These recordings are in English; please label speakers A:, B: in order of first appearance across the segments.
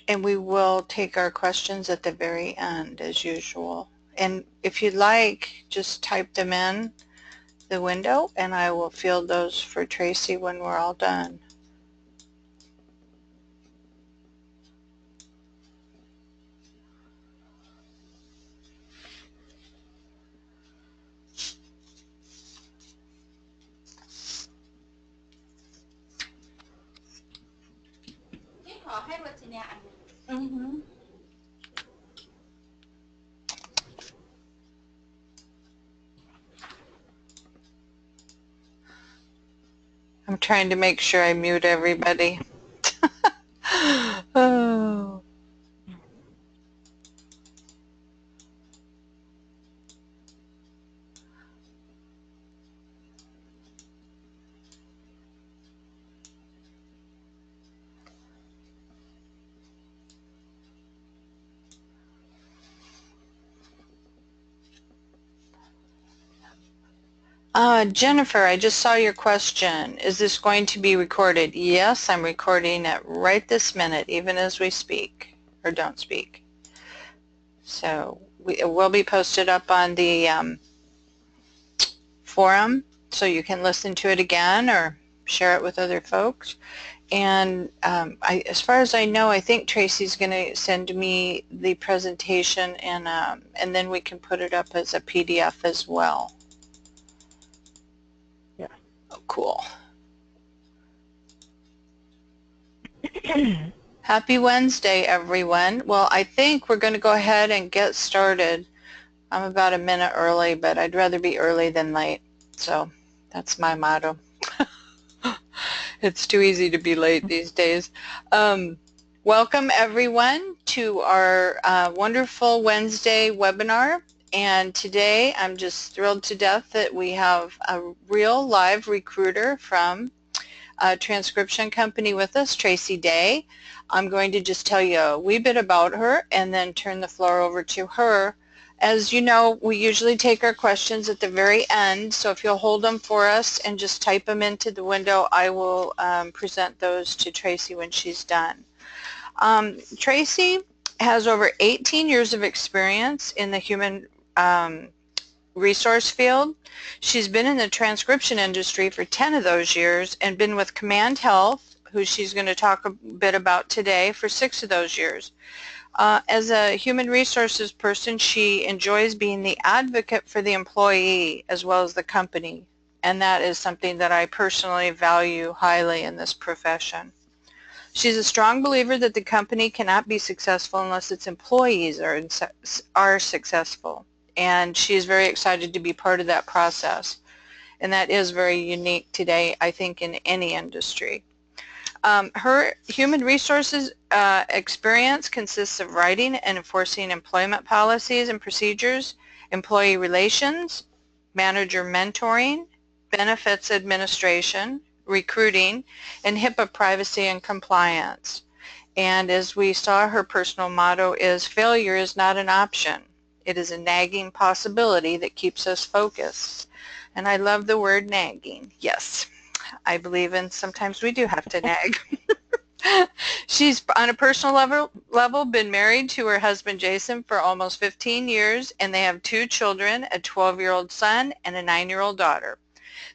A: And we will take our questions at the very end, as usual. And if you'd like, just type them in the window, and I will field those for Tracy when we're all done. Mm-hmm. I'm trying to make sure I mute everybody. Oh. Jennifer, I just saw your question. Is this going to be recorded? Yes, I'm recording it right this minute, even as we speak, or don't speak. So it will be posted up on the forum, so you can listen to it again or share it with other folks. And as far as I know, I think Tracy's going to send me the presentation, and then we can put it up as a PDF as well.
B: Yeah.
A: Oh, cool. Happy Wednesday, everyone. Well, I think we're going to go ahead and get started. I'm about a minute early, but I'd rather be early than late. So that's my motto. It's too easy to be late these days. Welcome, everyone, to our wonderful Wednesday webinar. And today I'm just thrilled to death that we have a real live recruiter from a transcription company with us, Tracy Day. I'm going to just tell you a wee bit about her and then turn the floor over to her. As you know, we usually take our questions at the very end, so if you'll hold them for us and just type them into the window, I will present those to Tracy when she's done. Tracy has over 18 years of experience in the human resource field. She's been in the transcription industry for 10 of those years and been with Command Health, who she's going to talk a bit about today, for 6 of those years. As a human resources person, she enjoys being the advocate for the employee as well as the company, and that is something that I personally value highly in this profession. She's a strong believer that the company cannot be successful unless its employees are successful, and she is very excited to be part of that process, and that is very unique today, I think, in any industry. Her human resources experience consists of writing and enforcing employment policies and procedures, employee relations, manager mentoring, benefits administration, recruiting, and HIPAA privacy and compliance. And as we saw, her personal motto is, failure is not an option. It is a nagging possibility that keeps us focused. And I love the word nagging. Yes. I believe in sometimes we do have to nag. She's, on a personal level, been married to her husband Jason for almost 15 years, and they have 2 children, a 12-year-old son and a 9-year-old daughter.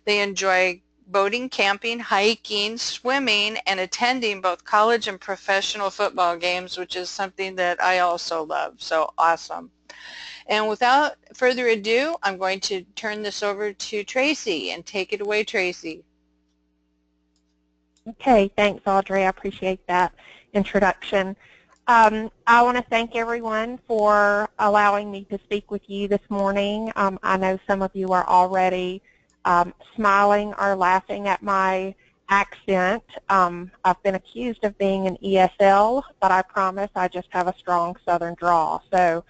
A: They enjoy boating, camping, hiking, swimming, and attending both college and professional football games, which is something that I also love. So awesome. And without further ado, I'm going to turn this over to Tracy, and take it away, Tracy.
B: Okay, thanks, Audrey. I appreciate that introduction. I want to thank everyone for allowing me to speak with you this morning. I know some of you are already smiling or laughing at my accent. I've been accused of being an ESL, but I promise I just have a strong Southern drawl. So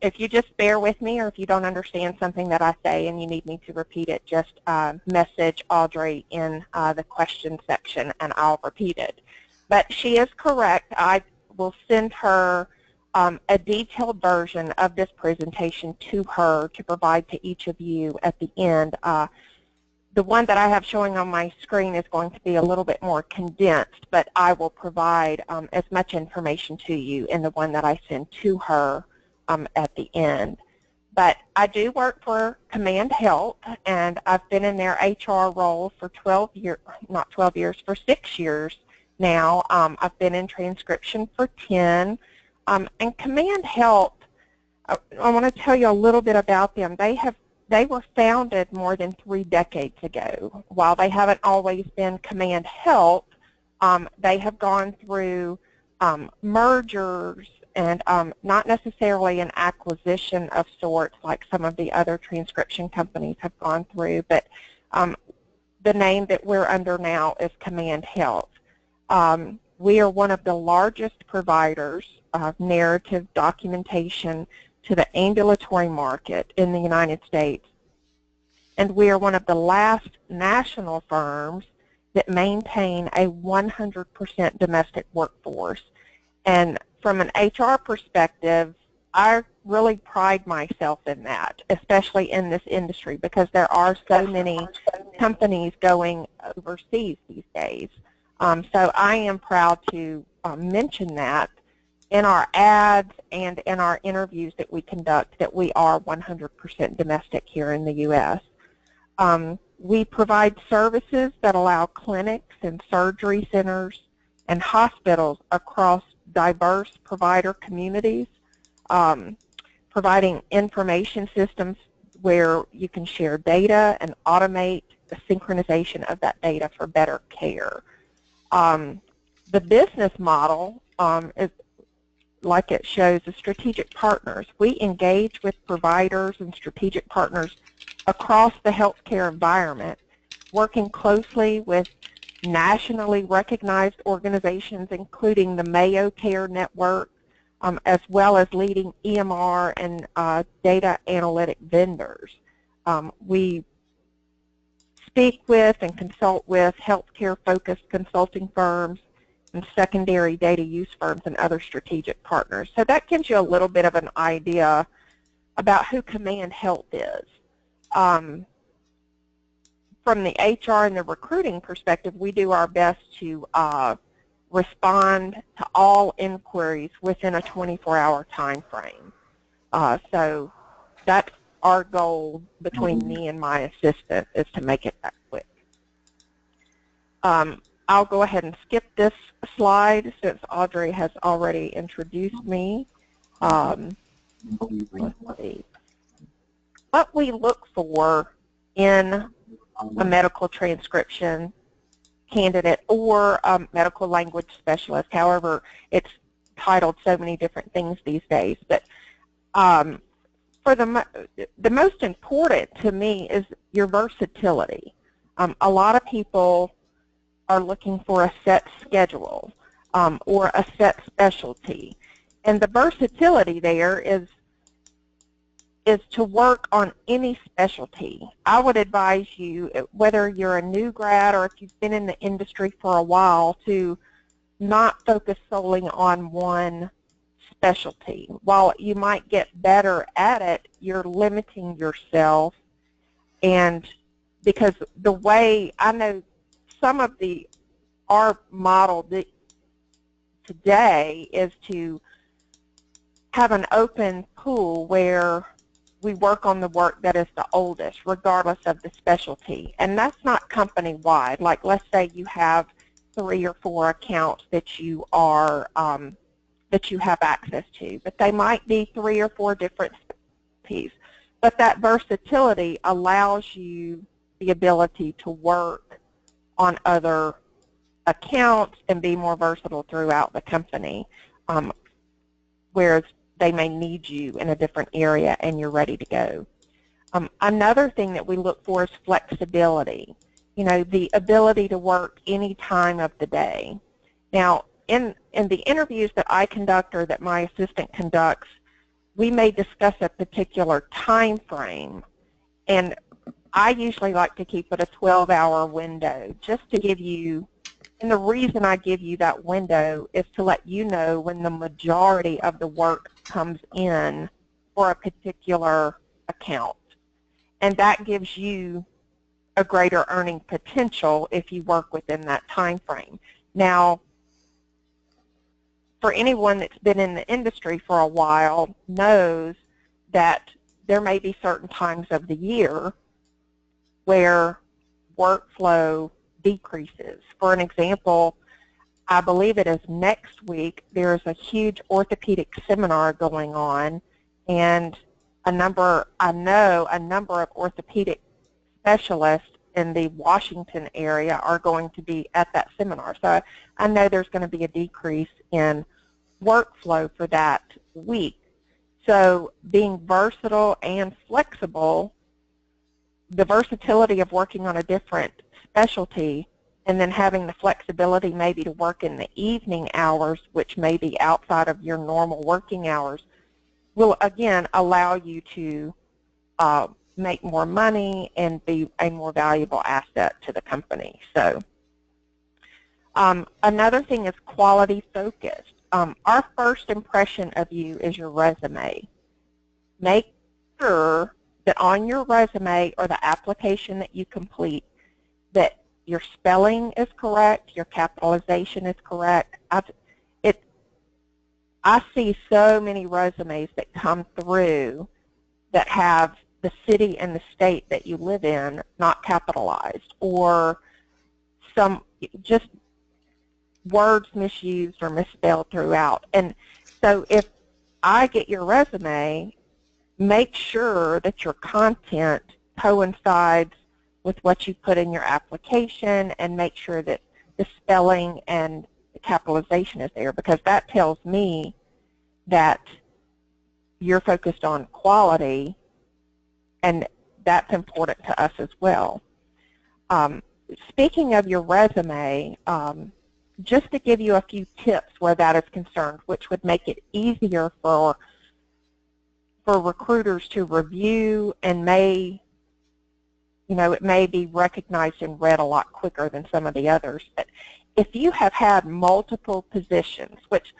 B: if you just bear with me, or if you don't understand something that I say and you need me to repeat it, just message Audrey in the question section and I'll repeat it. But she is correct. I will send her a detailed version of this presentation to her to provide to each of you at the end. the one that I have showing on my screen is going to be a little bit more condensed, but I will provide as much information to you in the one that I send to her at the end. But I do work for Command Health, and I've been in their HR role for 12 years, not 12 years, for 6 years now. I've been in transcription for 10. And Command Health, I want to tell you a little bit about them. They were founded more than 3 decades ago. While they haven't always been Command Health, they have gone through mergers and not necessarily an acquisition of sorts like some of the other transcription companies have gone through, but the name that we're under now is Command Health. We are one of the largest providers of narrative documentation to the ambulatory market in the United States, and we are one of the last national firms that maintain a 100% domestic workforce. And from an HR perspective, I really pride myself in that, especially in this industry, because there are so many companies going overseas these days. So I am proud to mention that in our ads and in our interviews that we conduct, that we are 100% domestic here in the U.S. We provide services that allow clinics and surgery centers and hospitals across diverse provider communities, providing information systems where you can share data and automate the synchronization of that data for better care. The business model is, like it shows, the strategic partners. We engage with providers and strategic partners across the healthcare environment, working closely with nationally recognized organizations, including the Mayo Care Network, as well as leading EMR and data analytic vendors. We speak with and consult with healthcare-focused consulting firms and secondary data use firms and other strategic partners. So that gives you a little bit of an idea about who Command Health is. From the HR and the recruiting perspective, we do our best to respond to all inquiries within a 24-hour time frame. So that's our goal between me and my assistant, is to make it that quick. I'll go ahead and skip this slide since Audrey has already introduced me. Let's see. What we look for in a medical transcription candidate or a medical language specialist, however it's titled so many different things these days, but for the most important to me is your versatility. A lot of people are looking for a set schedule or a set specialty, and the versatility there is to work on any specialty. I would advise you, whether you're a new grad or if you've been in the industry for a while, to not focus solely on one specialty. While you might get better at it, you're limiting yourself, and because the way I know some of our model today is to have an open pool where we work on the work that is the oldest, regardless of the specialty. And that's not company-wide. Like, let's say you have 3 or 4 accounts that you are that you have access to, but they might be 3 or 4 different specialties. But that versatility allows you the ability to work on other accounts and be more versatile throughout the company, whereas they may need you in a different area and you're ready to go. Another thing that we look for is flexibility, the ability to work any time of the day. Now, in the interviews that I conduct or that my assistant conducts, we may discuss a particular time frame, and I usually like to keep it a 12-hour window just to give you, and the reason I give you that window is to let you know when the majority of the work comes in for a particular account. And that gives you a greater earning potential if you work within that time frame. Now, for anyone that's been in the industry for a while knows that there may be certain times of the year where workflow decreases. For an example, I believe it is next week, there's a huge orthopedic seminar going on, and I know a number of orthopedic specialists in the Washington area are going to be at that seminar. So I know there's going to be a decrease in workflow for that week. So being versatile and flexible, the versatility of working on a different specialty and then having the flexibility maybe to work in the evening hours, which may be outside of your normal working hours, will again allow you to make more money and be a more valuable asset to the company. So another thing is quality focused. Our first impression of you is your resume. Make sure that on your resume or the application that you complete that your spelling is correct, your capitalization is correct. I see so many resumes that come through that have the city and the state that you live in not capitalized, or some just words misused or misspelled throughout. And so if I get your resume, make sure that your content coincides with what you put in your application, and make sure that the spelling and the capitalization is there, because that tells me that you're focused on quality, and that's important to us as well. Speaking of your resume, just to give you a few tips where that is concerned, which would make it easier for recruiters to review, and it may be recognized and read a lot quicker than some of the others. But if you have had multiple positions, which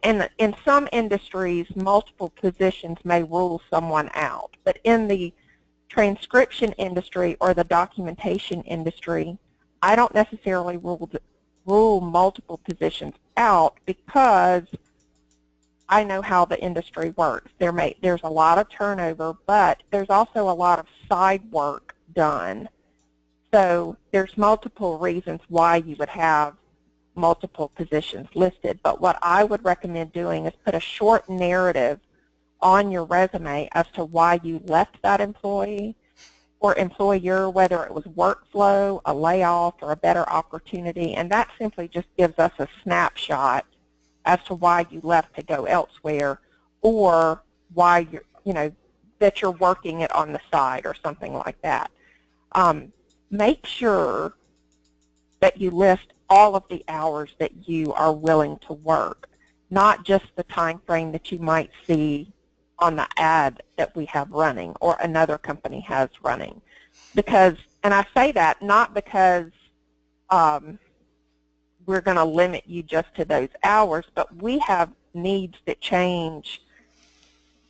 B: in some industries, multiple positions may rule someone out, but in the transcription industry or the documentation industry, I don't necessarily rule multiple positions out, because I know how the industry works. There's a lot of turnover, but there's also a lot of side work done. So there's multiple reasons why you would have multiple positions listed. But what I would recommend doing is put a short narrative on your resume as to why you left that employee or employer, whether it was workflow, a layoff, or a better opportunity. And that simply just gives us a snapshot as to why you left to go elsewhere, or why that you're working it on the side or something like that. Make sure that you list all of the hours that you are willing to work, not just the time frame that you might see on the ad that we have running or another company has running. Because, and I say that not because we're going to limit you just to those hours, but we have needs that change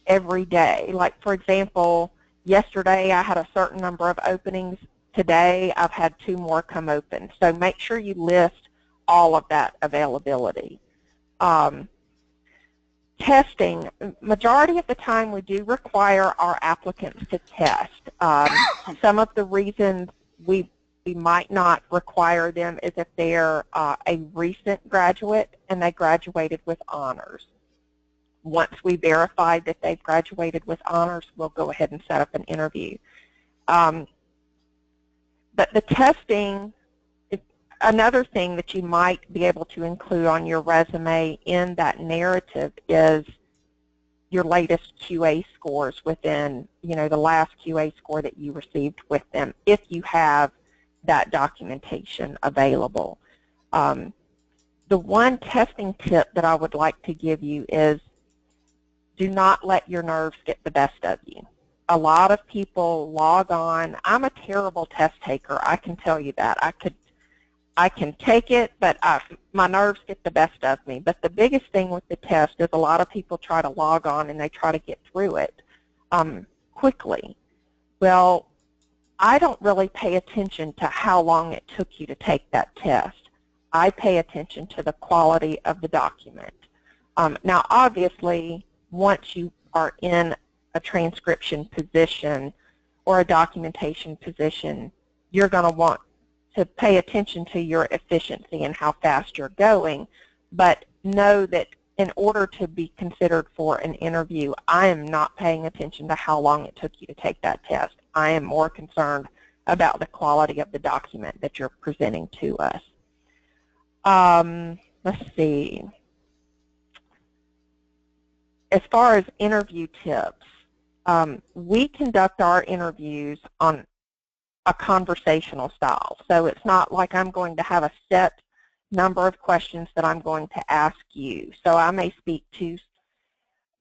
B: every day. Like, for example, yesterday I had a certain number of openings. Today I've had 2 more come open. So make sure you list all of that availability. Testing, majority of the time we do require our applicants to test. Some of the reasons we might not require them is if they're a recent graduate and they graduated with honors. Once we verify that they've graduated with honors, we'll go ahead and set up an interview. But the testing, another thing that you might be able to include on your resume in that narrative is your latest QA scores within, the last QA score that you received with them, if you have that documentation available. The one testing tip that I would like to give you is, do not let your nerves get the best of you. A lot of people log on. I'm a terrible test taker. I can tell you that. I can take it, but my nerves get the best of me. But the biggest thing with the test is a lot of people try to log on and they try to get through it quickly. Well, I don't really pay attention to how long it took you to take that test. I pay attention to the quality of the document. Now, obviously, once you are in a transcription position or a documentation position, you're going to want to pay attention to your efficiency and how fast you're going, but know that in order to be considered for an interview, I am not paying attention to how long it took you to take that test. I am more concerned about the quality of the document that you're presenting to us. Let's see. As far as interview tips, we conduct our interviews on a conversational style. So it's not like I'm going to have a set number of questions that I'm going to ask you. So I may speak to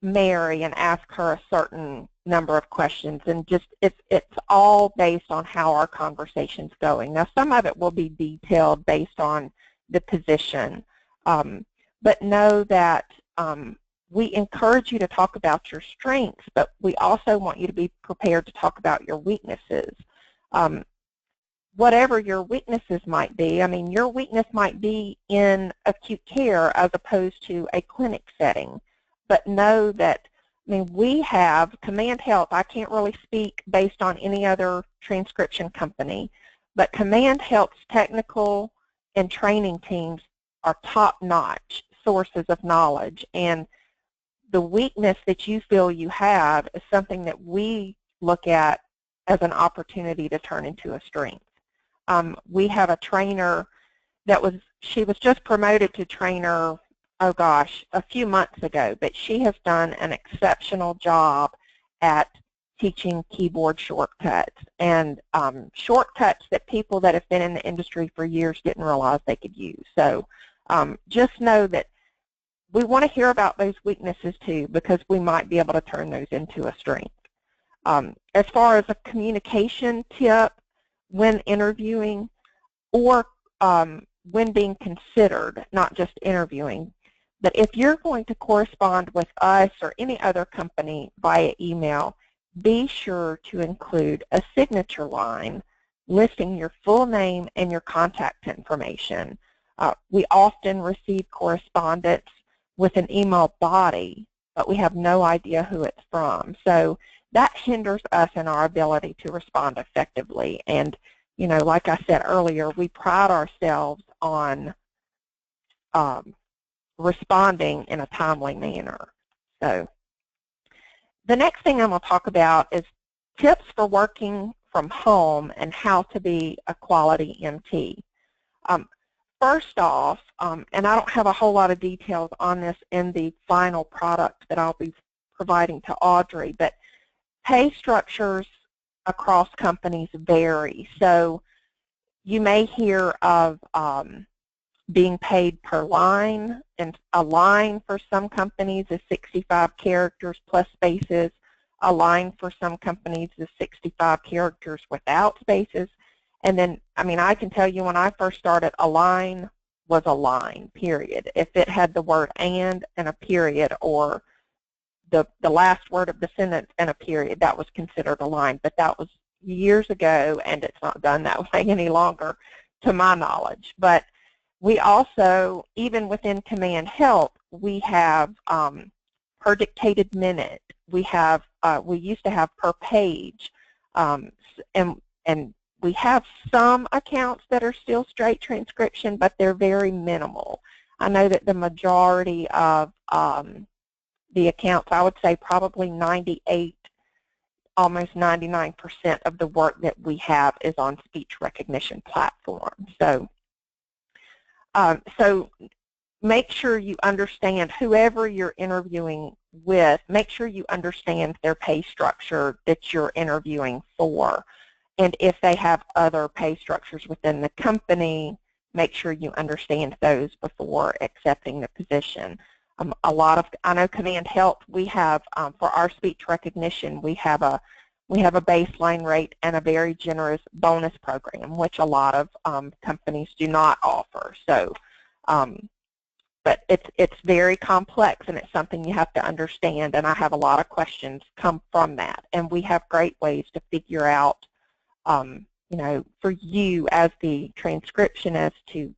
B: Mary and ask her a certain number of questions, and just it's all based on how our conversation's going. Now, some of it will be detailed based on the position, but know that we encourage you to talk about your strengths, but we also want you to be prepared to talk about your weaknesses. Whatever your weaknesses might be, I mean, your weakness might be in acute care as opposed to a clinic setting, but know that, I mean, we have Command Health. I can't really speak based on any other transcription company, but Command Health's technical and training teams are top-notch sources of knowledge, and the weakness that you feel you have is something that we look at as an opportunity to turn into a strength. We have a trainer she was just promoted to trainer, oh gosh, a few months ago, but she has done an exceptional job at teaching keyboard shortcuts, and shortcuts that people that have been in the industry for years didn't realize they could use. So just know that we want to hear about those weaknesses too, because we might be able to turn those into a strength. As far as a communication tip when interviewing or when being considered, not just interviewing, but if you're going to correspond with us or any other company via email, be sure to include a signature line listing your full name and your contact information. We often receive correspondence with an email body, but we have no idea who it's from. So that hinders us in our ability to respond effectively. And, you know, like I said earlier, we pride ourselves on responding in a timely manner. So the next thing I'm going to talk about is tips for working from home and how to be a quality MT. First off, and I don't have a whole lot of details on this in the final product that I'll be providing to Audrey, but pay structures across companies vary. So you may hear of being paid per line, and a line for some companies is 65 characters plus spaces. A line for some companies is 65 characters without spaces. And then, I mean, I can tell you when I first started, a line was a line, period. If it had the word and a period, or the last word of the sentence and a period, that was considered a line. But that was years ago, and it's not done that way any longer, to my knowledge. But we also, even within Command Health, we have per dictated minute. We have, we used to have per page, and we have some accounts that are still straight transcription, but they're very minimal. I know that the majority of the accounts, I would say probably 98, almost 99% of the work that we have is on speech recognition platforms. So, so make sure you understand whoever you're interviewing with, make sure you understand their pay structure that you're interviewing for. And if they have other pay structures within the company, make sure you understand those before accepting the position. A lot of, I know Command Health, we have, for our speech recognition, we have a baseline rate and a very generous bonus program, which a lot of companies do not offer. So, but it's very complex, and it's something you have to understand, and I have a lot of questions come from that. And we have great ways to figure out you know, for you as the transcriptionist to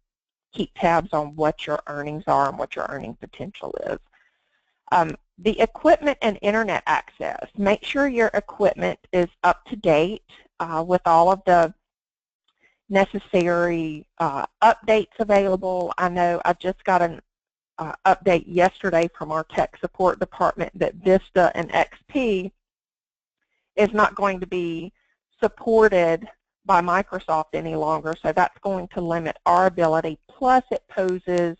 B: keep tabs on what your earnings are and what your earning potential is. The equipment and internet access. Make sure your equipment is up to date with all of the necessary updates available. I know I just got an update yesterday from our tech support department that Vista and XP is not going to be supported by Microsoft any longer, so that's going to limit our ability. Plus, it poses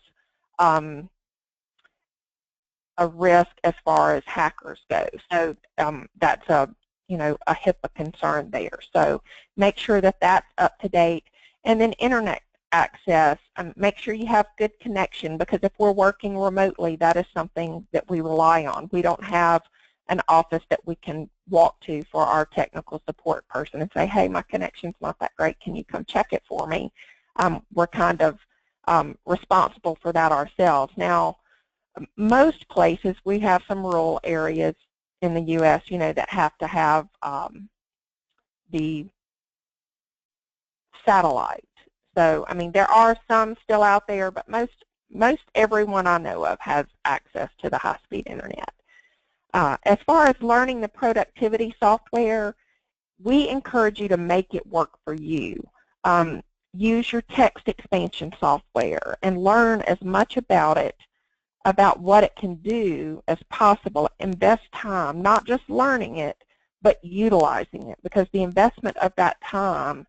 B: a risk as far as hackers go. So that's a HIPAA concern there. So make sure that that's up to date. And then internet access. Make sure you have good connection, because if we're working remotely, that is something that we rely on. We don't have an office that we can walk to for our technical support person and say, hey, my connection's not that great, can you come check it for me? We're kind of responsible for that ourselves. Now, most places, we have some rural areas in the U.S., you know, that have to have the satellite. So, I mean, there are some still out there, but most everyone I know of has access to the high-speed internet. As far as learning the productivity software, we encourage you to make it work for you. Use your text expansion software and learn as much about it, about what it can do as possible. Invest time, not just learning it, but utilizing it, because the investment of that time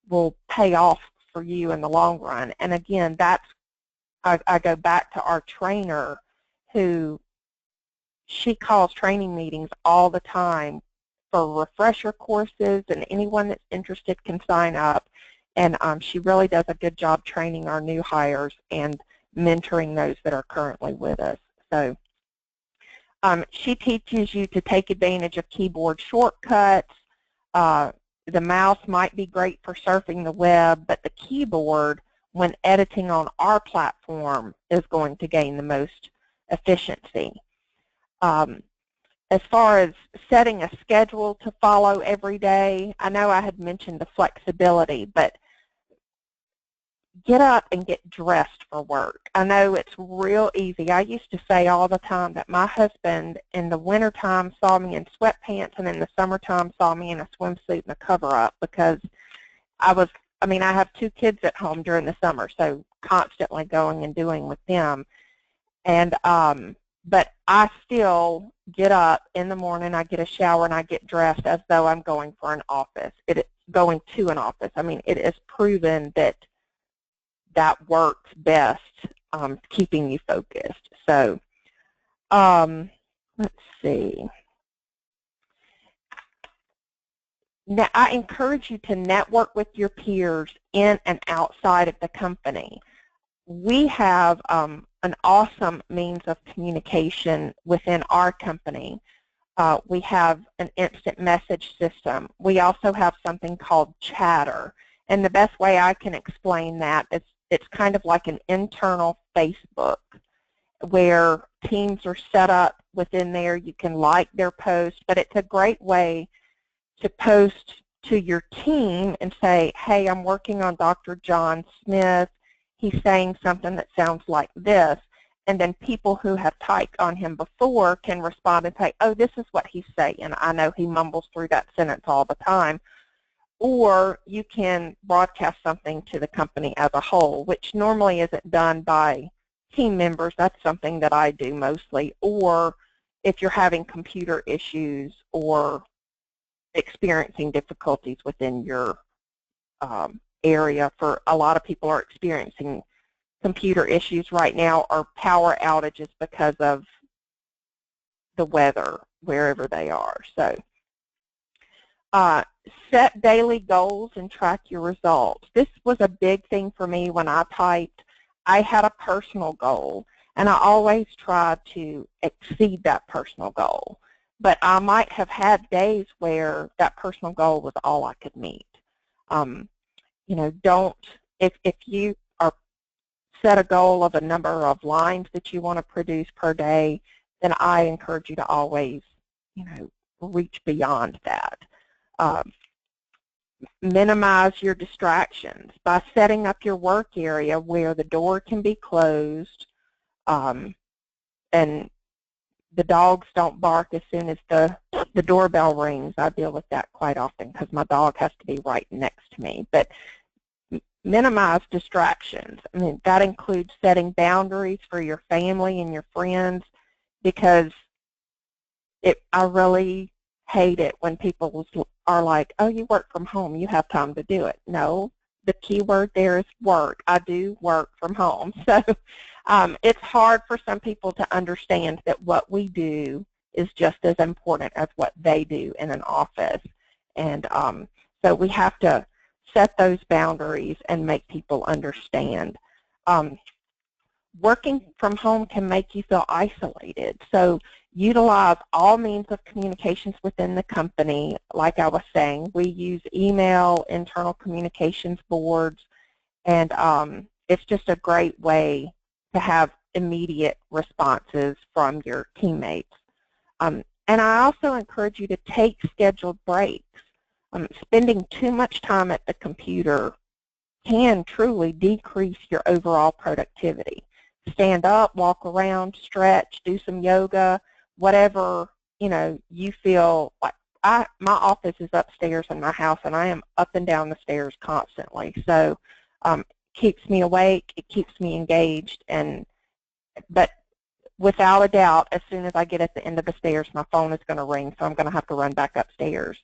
B: will pay off for you in the long run. And again, that's, I go back to our trainer, who she calls training meetings all the time for refresher courses, and anyone that's interested can sign up. And she really does a good job training our new hires and mentoring those that are currently with us. So she teaches you to take advantage of keyboard shortcuts. The mouse might be great for surfing the web, but the keyboard, when editing on our platform, is going to gain the most efficiency. As far as setting a schedule to follow every day, I know I had mentioned the flexibility, but get up and get dressed for work. I know it's real easy. I used to say all the time that my husband in the wintertime saw me in sweatpants, and in the summertime saw me in a swimsuit and a cover-up, because I have 2 kids at home during the summer, so constantly going and doing with them. And but I still get up in the morning, I get a shower, and I get dressed as though I'm going for an office. Going to an office. I mean, it is proven that that works best, keeping you focused. So let's see. Now, I encourage you to network with your peers in and outside of the company. We have an awesome means of communication within our company. We have an instant message system. We also have something called Chatter. And the best way I can explain that is it's kind of like an internal Facebook, where teams are set up within there. You can like their posts, but it's a great way to post to your team and say, hey, I'm working on Dr. John Smith. He's saying something that sounds like this. And then people who have typed on him before can respond and say, oh, this is what he's saying. I know he mumbles through that sentence all the time. Or you can broadcast something to the company as a whole, which normally isn't done by team members. That's something that I do mostly. Or if you're having computer issues or experiencing difficulties within your area. For a lot of people are experiencing computer issues right now, or power outages because of the weather wherever they are. So set daily goals and track your results. This was a big thing for me when I typed. I had a personal goal, and I always tried to exceed that personal goal. But I might have had days where that personal goal was all I could meet. You know, if you are set a goal of a number of lines that you want to produce per day, then I encourage you to always, you know, reach beyond that. minimize your distractions by setting up your work area where the door can be closed, and the dogs don't bark as soon as the doorbell rings. I deal with that quite often because my dog has to be right next to me. But minimize distractions. I mean, that includes setting boundaries for your family and your friends, because I really hate it when people are like, oh, you work from home, you have time to do it. No, the key word there is work. I do work from home. So it's hard for some people to understand that what we do is just as important as what they do in an office. And so we have to set those boundaries and make people understand. Working from home can make you feel isolated. So utilize all means of communications within the company. Like I was saying, we use email, internal communications boards, and it's just a great way to have immediate responses from your teammates. And I also encourage you to take scheduled breaks. Spending too much time at the computer can truly decrease your overall productivity. Stand up, walk around, stretch, do some yoga, whatever you feel like. My office is upstairs in my house, and I am up and down the stairs constantly. So it keeps me awake, it keeps me engaged, but without a doubt, as soon as I get at the end of the stairs, my phone is going to ring, so I'm going to have to run back upstairs.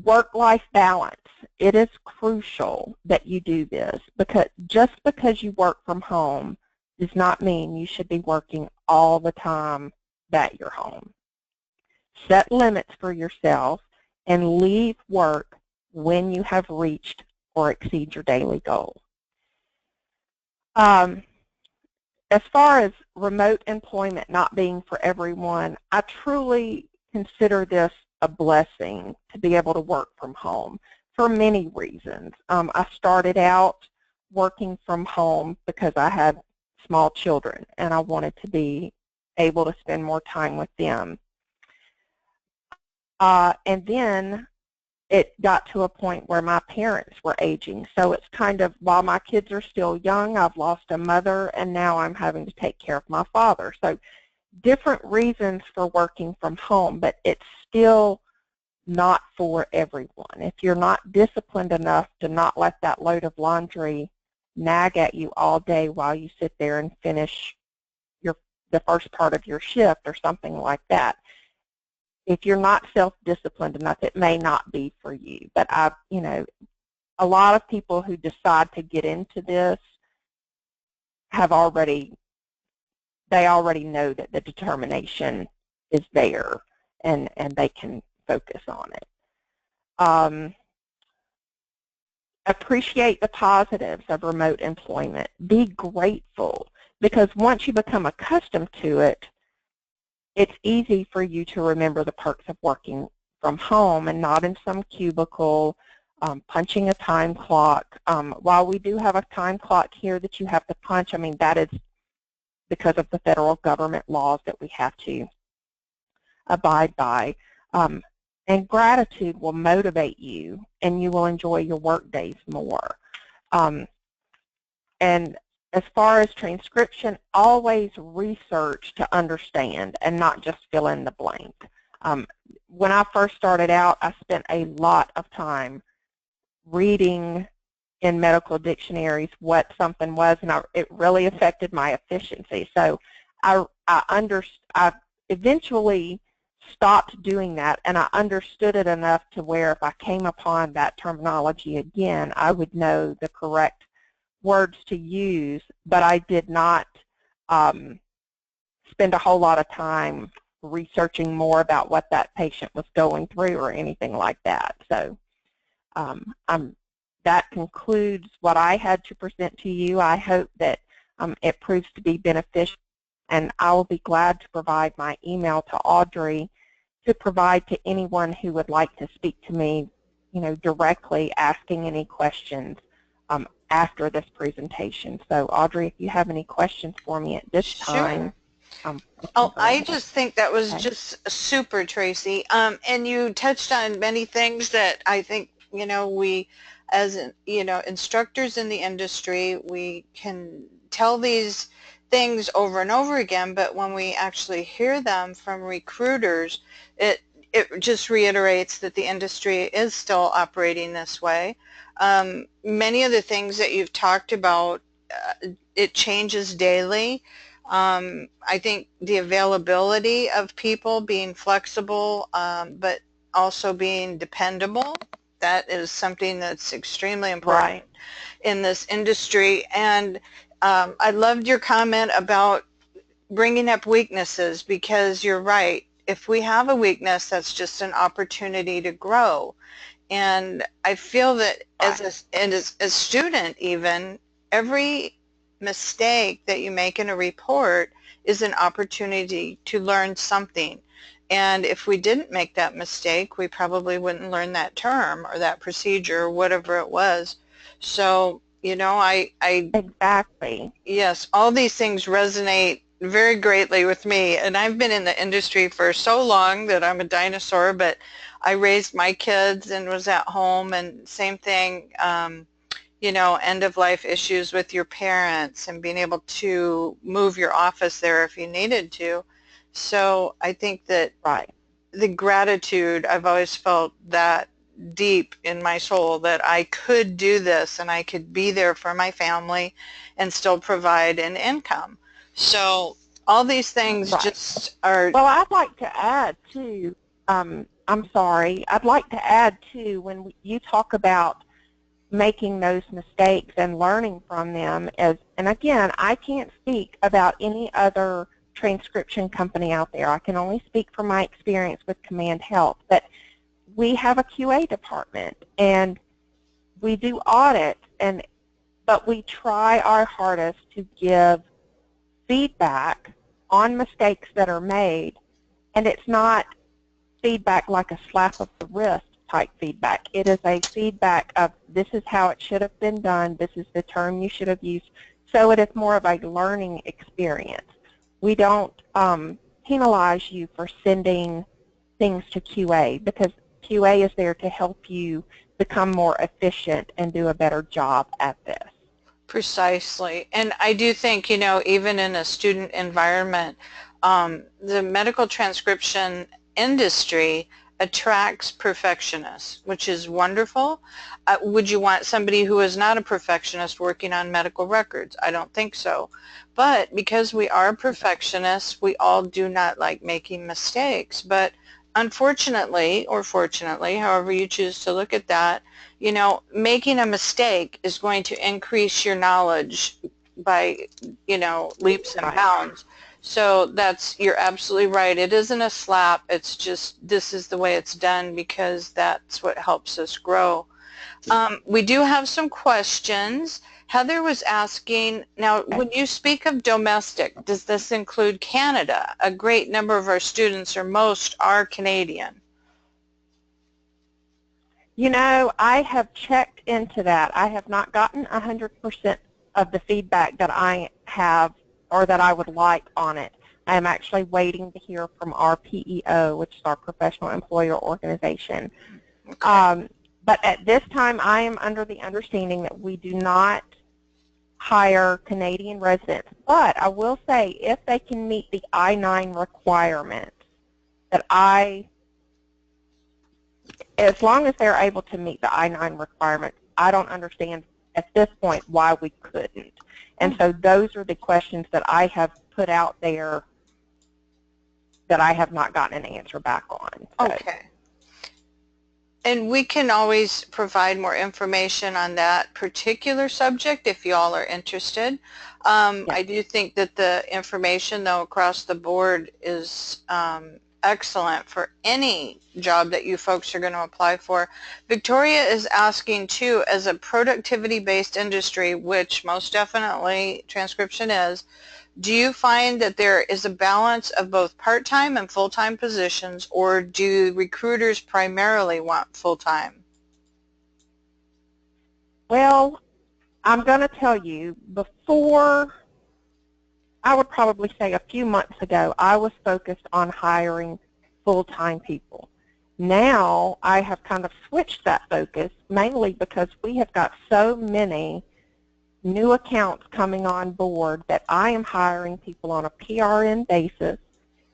B: Work-life balance. It is crucial that you do this, because just because you work from home does not mean you should be working all the time that you're home. Set limits for yourself and leave work when you have reached or exceed your daily goal. As far as remote employment not being for everyone, I truly consider this a blessing to be able to work from home for many reasons. I started out working from home because I had small children and I wanted to be able to spend more time with them. And then it got to a point where my parents were aging. So it's kind of, while my kids are still young, I've lost a mother, and now I'm having to take care of my father. So different reasons for working from home, but it's still not for everyone. If you're not disciplined enough to not let that load of laundry nag at you all day while you sit there and finish the first part of your shift or something like that, if you're not self-disciplined enough, it may not be for you. But a lot of people who decide to get into this already know that the determination is there, and they can focus on it. Appreciate the positives of remote employment. Be grateful, because once you become accustomed to it, it's easy for you to remember the perks of working from home and not in some cubicle, punching a time clock. While we do have a time clock here that you have to punch, I mean, that is because of the federal government laws that we have to abide by. And gratitude will motivate you, and you will enjoy your work days more. And as far as transcription, always research to understand and not just fill in the blank. When I first started out, I spent a lot of time reading in medical dictionaries what something was, and it really affected my efficiency. So I eventually stopped doing that, and I understood it enough to where if I came upon that terminology again, I would know the correct words to use, but I did not spend a whole lot of time researching more about what that patient was going through or anything like that. So that concludes what I had to present to you. I hope that it proves to be beneficial, and I will be glad to provide my email to Audrey to provide to anyone who would like to speak to me, directly, asking any questions after this presentation. So Audrey, if you have any questions for me at this time. You
A: Oh,
B: go
A: I
B: ahead.
A: just think that was
B: Okay.
A: just super, Tracy. And you touched on many things that I think, we, as, instructors in the industry, we can tell these things over and over again, but when we actually hear them from recruiters, it, it just reiterates that the industry is still operating this way. Many of the things that you've talked about, it changes daily. I think the availability of people being flexible, but also being dependable, that is something that's extremely important
B: Right.
A: in this industry. And I loved your comment about bringing up weaknesses, because you're right. If we have a weakness, that's just an opportunity to grow. And I feel that
B: Right.
A: as a student even, every mistake that you make in a report is an opportunity to learn something. And if we didn't make that mistake, we probably wouldn't learn that term or that procedure or whatever it was. So,
B: Exactly.
A: yes, all these things resonate very greatly with me. And I've been in the industry for so long that I'm a dinosaur, but I raised my kids and was at home, and same thing, end of life issues with your parents and being able to move your office there if you needed to. So I think that
B: Right.
A: the gratitude, I've always felt that deep in my soul, that I could do this and I could be there for my family and still provide an income. So all these things
B: Right.
A: just are.
B: Well, I'd like to add too, I'm sorry, I'd like to add too, when you talk about making those mistakes and learning from them, and again, I can't speak about any other transcription company out there. I can only speak from my experience with Command Health, but we have a QA department and we do audit, but we try our hardest to give feedback on mistakes that are made, and it's not feedback like a slap of the wrist type feedback. It is a feedback of, this is how it should have been done, this is the term you should have used. So it is more of a learning experience. We don't penalize you for sending things to QA, because QA is there to help you become more efficient and do a better job at this.
A: Precisely. And I do think, even in a student environment, the medical transcription industry attracts perfectionists, which is wonderful. Would you want somebody who is not a perfectionist working on medical records? I don't think so. But because we are perfectionists, we all do not like making mistakes. But unfortunately, or fortunately, however you choose to look at that, making a mistake is going to increase your knowledge by, leaps and
B: Right.
A: bounds. So you're absolutely right. It isn't a slap. It's just, this is the way it's done because that's what helps us grow. We do have some questions. Heather was asking, now
B: Okay.
A: when you speak of domestic, does this include Canada? A great number of our students, or most, are Canadian.
B: I have checked into that. I have not gotten 100% of the feedback that I have or that I would like on it. I am actually waiting to hear from our PEO, which is our Professional Employer Organization.
A: Okay.
B: But at this time, I am under the understanding that we do not hire Canadian residents. But I will say, if they can meet the I-9 requirements, that as long as they're able to meet the I-9 requirements, I don't understand at this point why we couldn't. And so those are the questions that I have put out there that I have not gotten an answer back on. So.
A: Okay. And we can always provide more information on that particular subject if you all are interested.
B: Yeah.
A: I do think that the information, though, across the board is excellent for any job that you folks are going to apply for. Victoria is asking, too, as a productivity-based industry, which most definitely transcription is, do you find that there is a balance of both part-time and full-time positions, or do recruiters primarily want full-time?
B: Well, I'm going to tell you, before I would probably say a few months ago, I was focused on hiring full-time people. Now I have kind of switched that focus, mainly because we have got so many new accounts coming on board that I am hiring people on a PRN basis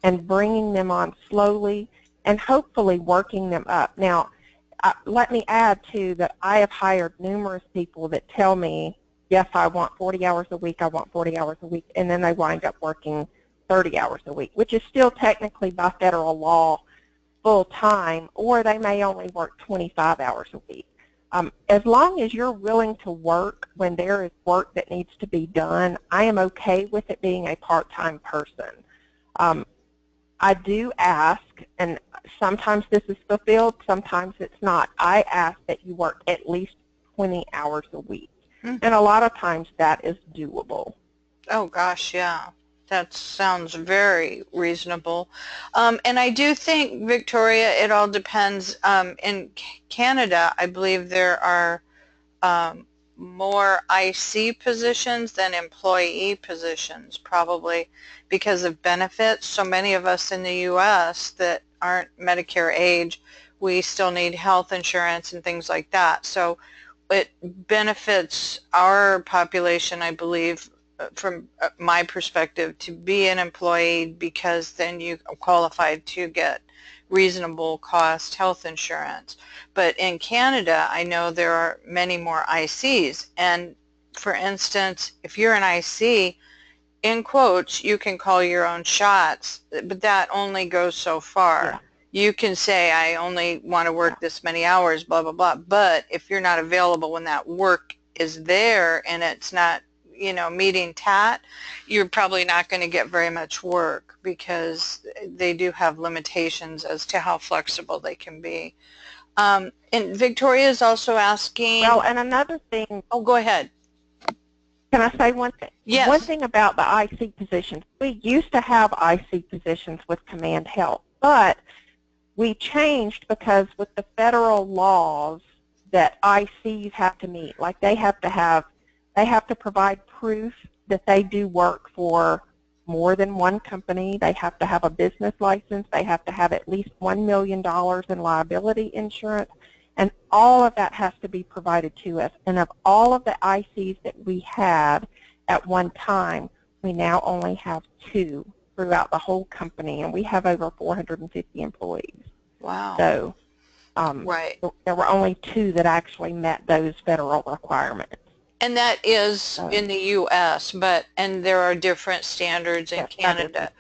B: and bringing them on slowly and hopefully working them up. Now, let me add, too, that I have hired numerous people that tell me, yes, I want 40 hours a week, I want 40 hours a week, and then they wind up working 30 hours a week, which is still technically by federal law full-time, or they may only work 25 hours a week. As long as you're willing to work when there is work that needs to be done, I am okay with it being a part-time person. I do ask, and sometimes this is fulfilled, sometimes it's not. I ask that you work at least 20 hours a week, and a lot of times that is doable.
A: Oh gosh, yeah. That sounds very reasonable. And I do think, Victoria, it all depends. In Canada, I believe there are more IC positions than employee positions, probably because of benefits. So many of us in the U.S. that aren't Medicare age, we still need health insurance and things like that. So it benefits our population, I believe, from my perspective, to be an employee, because then you are qualified to get reasonable cost health insurance. But in Canada, I know there are many more ICs. And for instance, if you're an IC, in quotes, you can call your own shots, but that only goes so far.
B: Yeah.
A: You can say, I only want to work this many hours, blah, blah, blah. But if you're not available when that work is there and it's not, you know, meeting TAT, you're probably not going to get very much work, because they do have limitations as to how flexible they can be. And Victoria is also asking.
B: Well, and another thing.
A: Oh, go ahead.
B: Can I say one thing?
A: Yes.
B: One thing about the IC positions, we used to have IC positions with Command Health, but we changed because with the federal laws that ICs have to meet, like they have to provide proof that they do work for more than one company. They have to have a business license. They have to have at least $1 million in liability insurance. And all of that has to be provided to us. And of all of the ICs that we had at one time, we now only have 2 throughout the whole company, and we have over 450 employees.
A: Wow.
B: So
A: right.
B: There were only 2 that actually met those federal requirements.
A: And that is in the U.S., and there are different standards in Canada.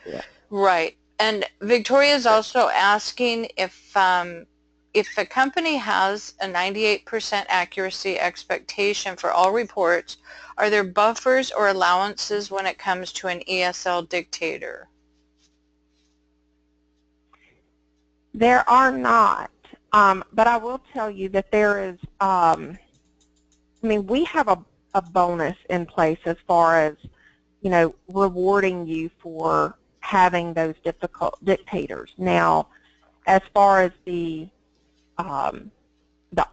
A: Right. And Victoria is also asking if a company has a 98% accuracy expectation for all reports, are there buffers or allowances when it comes to an ESL dictator?
B: There are not, but I will tell you that there is, I mean, we have a bonus in place as far as, you know, rewarding you for having those difficult dictators. Now, as far as the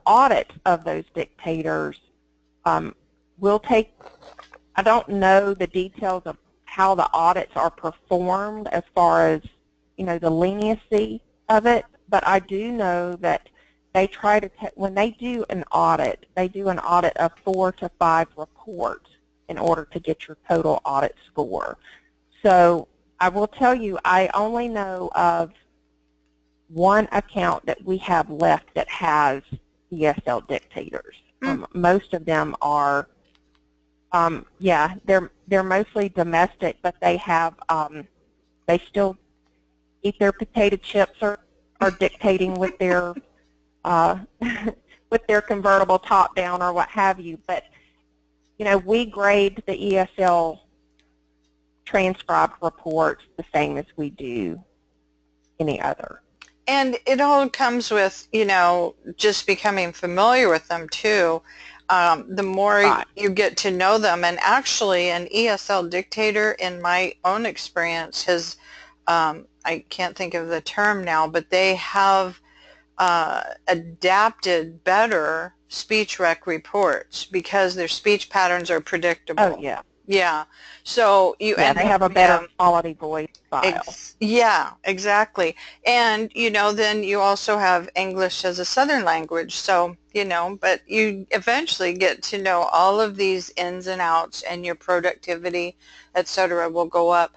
B: audit of those dictators, we'll take, I don't know the details of how the audits are performed as far as, you know, the leniency of it, but I do know that they try to, when they do an audit, they do an audit of 4 to 5 reports in order to get your total audit score. So I will tell you, I only know of one account that we have left that has ESL dictators. Most of them are, yeah, they're mostly domestic, but they have, they still eat their potato chips or are dictating with their with their convertible top down or what have you. But, you know, we grade the ESL transcribed reports the same as we do any other.
A: And it all comes with, you know, just becoming familiar with them too. The more you get to know them, and actually an ESL dictator, in my own experience, has, I can't think of the term now, but they have adapted better speech rec reports because their speech patterns are predictable.
B: Oh, yeah.
A: Yeah. So you
B: Yeah,
A: end
B: they
A: up,
B: have a better quality voice file.
A: yeah, exactly. And, then you also have English as a Southern language. So, but you eventually get to know all of these ins and outs, and your productivity, et cetera, will go up.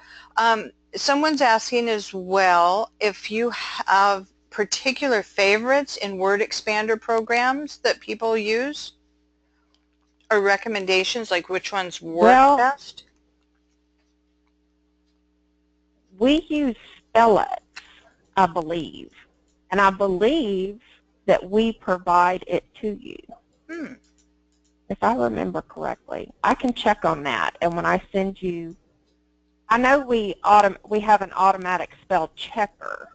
A: Someone's asking as well if you have particular favorites in word expander programs that people use, or recommendations, like which ones work
B: Well,
A: best.
B: we use Spellets, I believe, and I believe that we provide it to you,
A: Hmm.
B: if I remember correctly. I can check on that, and when I send you, I know we have an automatic spell checker.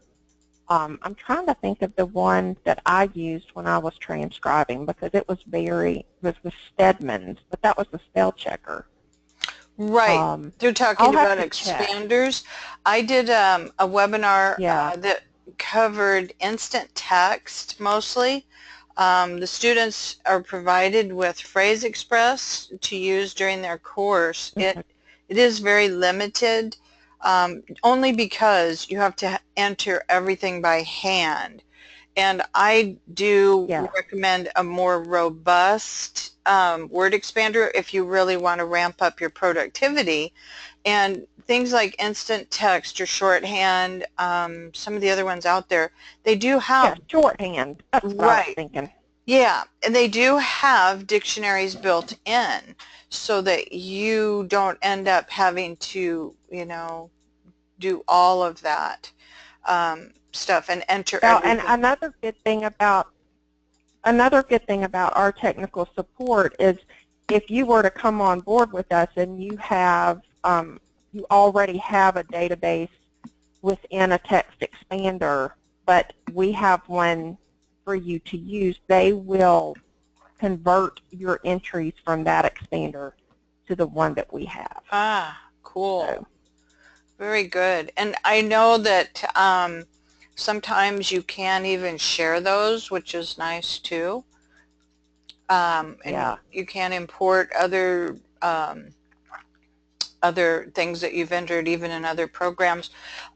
B: I'm trying to think of the one that I used when I was transcribing, because it was with Stedman's, but that was the spell checker.
A: Right. They're
B: I'll
A: talking
B: have
A: about
B: to check.
A: expanders. I did a webinar
B: Yeah.
A: that covered instant text mostly. The students are provided with Phrase Express to use during their course.
B: Mhm.
A: It is very limited, only because you have to enter everything by hand. And I do
B: Yeah.
A: recommend a more robust word expander if you really want to ramp up your productivity. And things like instant text or shorthand, some of the other ones out there, they do
B: Yeah,
A: have,
B: shorthand. That's what I was
A: right,
B: thinking.
A: yeah, and they do have dictionaries built in, so that you don't end up having to, do all of that stuff and enter
B: Well, and
A: everything.
B: another good thing about our technical support is, if you were to come on board with us and you already have a database within a text expander, but we have one for you to use, they will convert your entries from that expander to the one that we have.
A: Ah, cool.
B: So,
A: Very good. And I know that sometimes you can even share those, which is nice too. And
B: yeah.
A: you can import other things that you've entered even in other programs.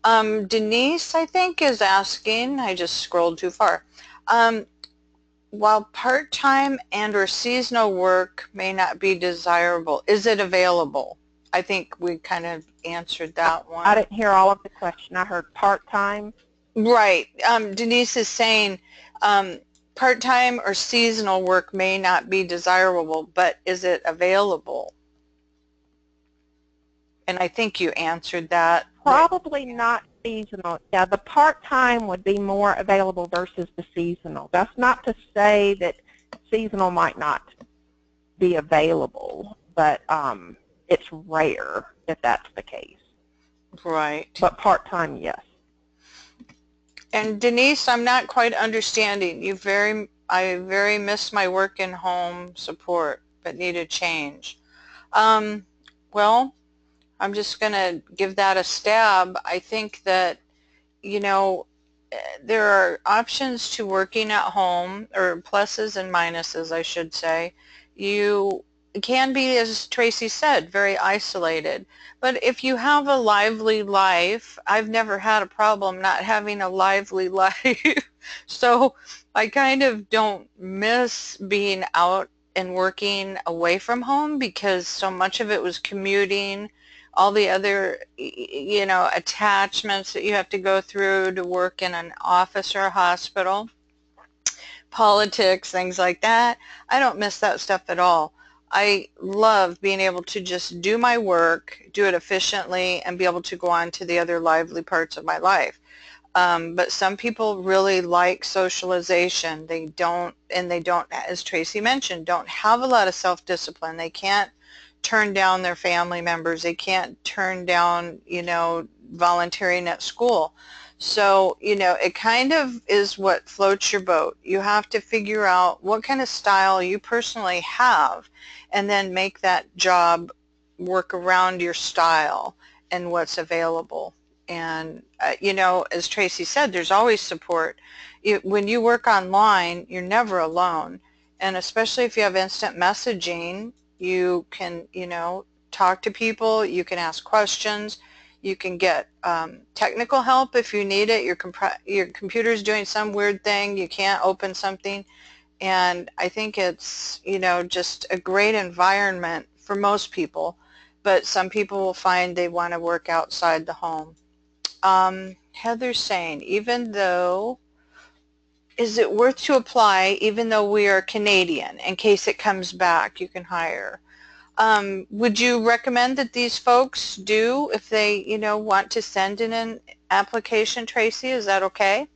A: Denise, I think, is asking, I just scrolled too far. While part-time and or seasonal work may not be desirable, is it available? I think we kind of answered that
B: I
A: one.
B: didn't hear all of the question. I heard part-time.
A: Right. Denise is saying um, part-time or seasonal work may not be desirable, but is it available? And I think you answered that.
B: Probably not seasonal. Yeah, the part-time would be more available versus the seasonal. That's not to say that seasonal might not be available, but it's rare if that's the case.
A: Right.
B: But part-time, yes.
A: And Denise, I'm not quite understanding. I very miss my work in home support, but need a change. Um, well, I'm just going to give that a stab. I think that, you know, there are options to working at home, or pluses and minuses, I should say. You can be, as Tracy said, very isolated. But if you have a lively life, I've never had a problem not having a lively life. So I kind of don't miss being out and working away from home, because so much of it was commuting, all the other, attachments that you have to go through to work in an office or a hospital, politics, things like that. I don't miss that stuff at all. I love being able to just do my work, do it efficiently, and be able to go on to the other lively parts of my life. But some people really like socialization. They don't, as Tracy mentioned, don't have a lot of self-discipline. They can't turn down their family members. They can't turn down, volunteering at school. So, it kind of is what floats your boat. You have to figure out what kind of style you personally have, and then make that job work around your style and what's available. And, as Tracy said, there's always support. When you work online, you're never alone. And especially if you have instant messaging, you can, talk to people, you can ask questions, you can get technical help if you need it. Your computer's doing some weird thing, you can't open something, and I think it's, you know, just a great environment for most people, but some people will find they want to work outside the home. Heather's saying, even though, is it worth to apply even though we are Canadian? In case it comes back, you can hire. Would you recommend that these folks do if they, you know, want to send in an application, Tracy? Is that okay?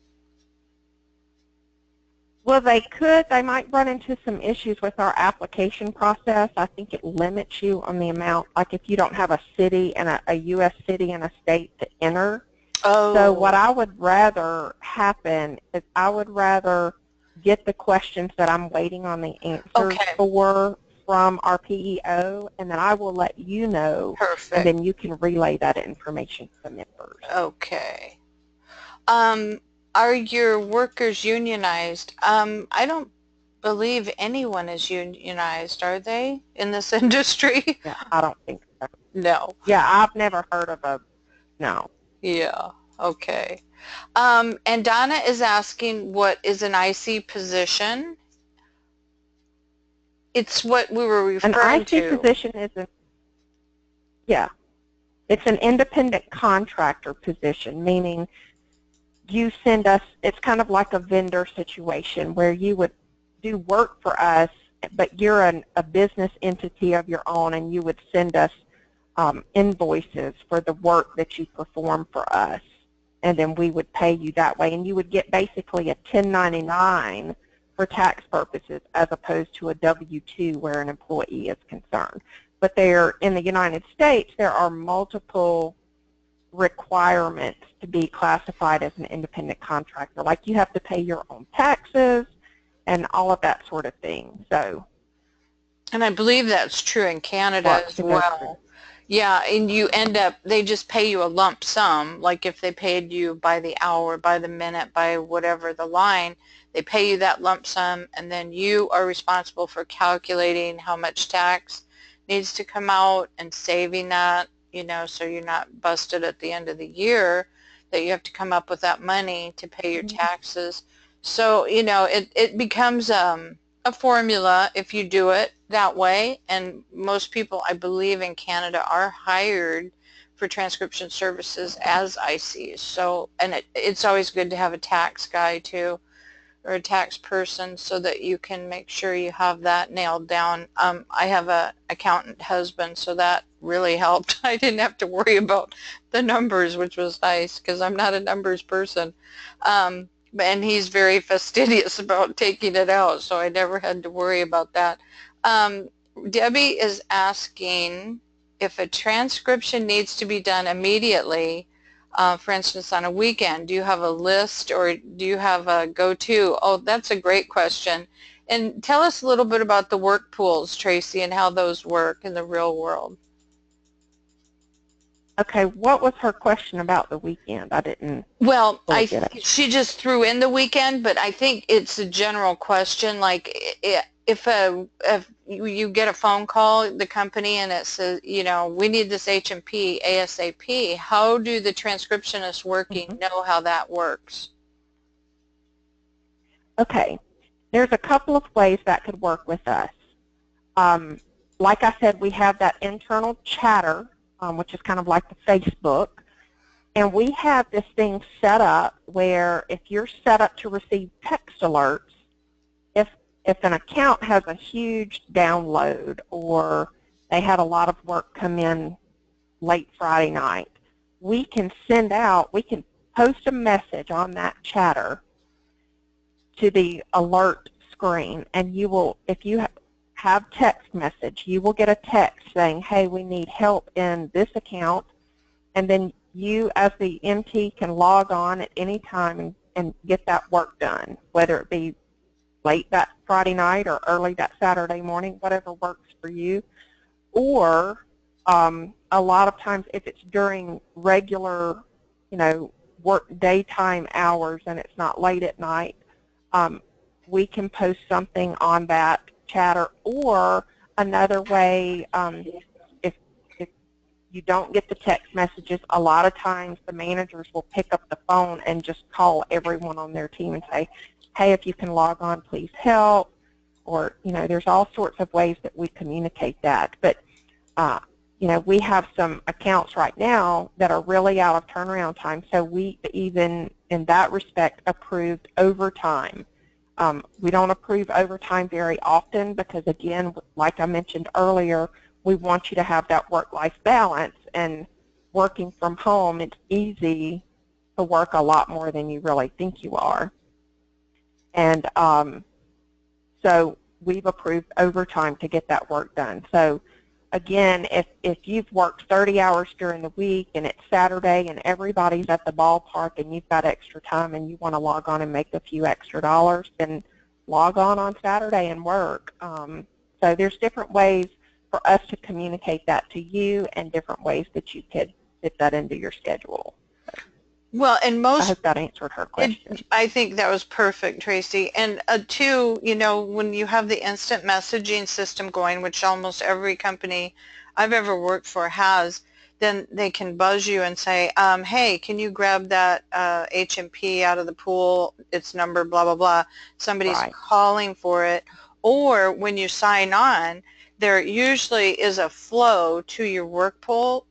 B: Well, they could. They might run into some issues with our application process. I think it limits you on the amount, like if you don't have a city and a U.S. city and a state to enter. So what
A: Oh,
B: I would rather happen is I would rather get the questions that I'm waiting on the answers
A: okay,
B: for from our PEO, and then I will let you know, and
A: perfect.
B: then you can relay that information to the members.
A: Okay. Um, are your workers unionized? I don't believe anyone is unionized, are they, in this industry?
B: Yeah, I don't think so.
A: No.
B: Yeah, I've never heard of a, no.
A: Yeah. Okay. And Donna is asking, what is an IC position? It's what we were
B: An
A: referring
B: IC
A: to.
B: position is a, yeah, it's an independent contractor position, meaning you send us, it's kind of like a vendor situation where you would do work for us, but you're a business entity of your own, and you would send us invoices for the work that you perform for us, and then we would pay you that way, and you would get basically a 1099 for tax purposes as opposed to a W-2 where an employee is concerned. But there, in the United States, there are multiple requirements to be classified as an independent contractor. Like you have to pay your own taxes and all of that sort of thing. So,
A: And I believe that's true in Canada
B: lots
A: as
B: to go through.
A: well. Yeah, and you end up, they just pay you a lump sum, like if they paid you by the hour, by the minute, by whatever the line, they pay you that lump sum, and then you are responsible for calculating how much tax needs to come out and saving that, you know, so you're not busted at the end of the year, that you have to come up with that money to pay your taxes. So, you know, it becomes a formula if you do it that way, and most people, I believe, in Canada are hired for transcription services as ICs. So, and it's always good to have a tax guy too, or a tax person, so that you can make sure you have that nailed down. I have a accountant husband, so that really helped. I didn't have to worry about the numbers, which was nice because I'm not a numbers person. And he's very fastidious about taking it out, so I never had to worry about that. Um, Debbie is asking if a transcription needs to be done immediately, for instance, on a weekend. Do you have a list, or do you have a go-to? Oh, that's a great question. And tell us a little bit about the work pools, Tracy, and how those work in the real world.
B: Okay, what was her question about the weekend? I didn't
A: Well,
B: fully get it.
A: she just threw in the weekend, but I think it's a general question. Like, if you get a phone call, the company, and it says, you know, we need this H&P ASAP, how do the transcriptionists working
B: Hmm.
A: know how that works?
B: Okay, there's a couple of ways that could work with us. Like I said, we have that internal chatter, which is kind of like the Facebook. And we have this thing set up where if you're set up to receive text alerts, if an account has a huge download or they had a lot of work come in late Friday night, we can post a message on that chatter to the alert screen, and you will, if you have text message, you will get a text saying, hey, we need help in this account, and then you as the MT can log on at any time and get that work done, whether it be late that Friday night or early that Saturday morning, whatever works for you. Or a lot of times if it's during regular, you know, work daytime hours and it's not late at night, we can post something on that chatter. Or another way, if you don't get the text messages. A lot of times the managers will pick up the phone and just call everyone on their team and say, hey, if you can log on, please help. Or, there's all sorts of ways that we communicate that. But, we have some accounts right now that are really out of turnaround time. So we even, in that respect, approved overtime. We don't approve overtime very often because, again, like I mentioned earlier, we want you to have that work-life balance. And working from home, it's easy to work a lot more than you really think you are. And so we've approved overtime to get that work done. So again, if you've worked 30 hours during the week and it's Saturday and everybody's at the ballpark and you've got extra time and you want to log on and make a few extra dollars, then log on Saturday and work. So there's different ways for us to communicate that to you and different ways that you could fit that into your schedule.
A: Well, and most,
B: I hope that answered her question.
A: I think that was perfect, Tracy. And two, when you have the instant messaging system going, which almost every company I've ever worked for has, then they can buzz you and say, hey, can you grab that H&P out of the pool? It's number blah, blah, blah. Somebody's
B: Right.
A: calling for it. Or when you sign on, there usually is a flow to your work pool.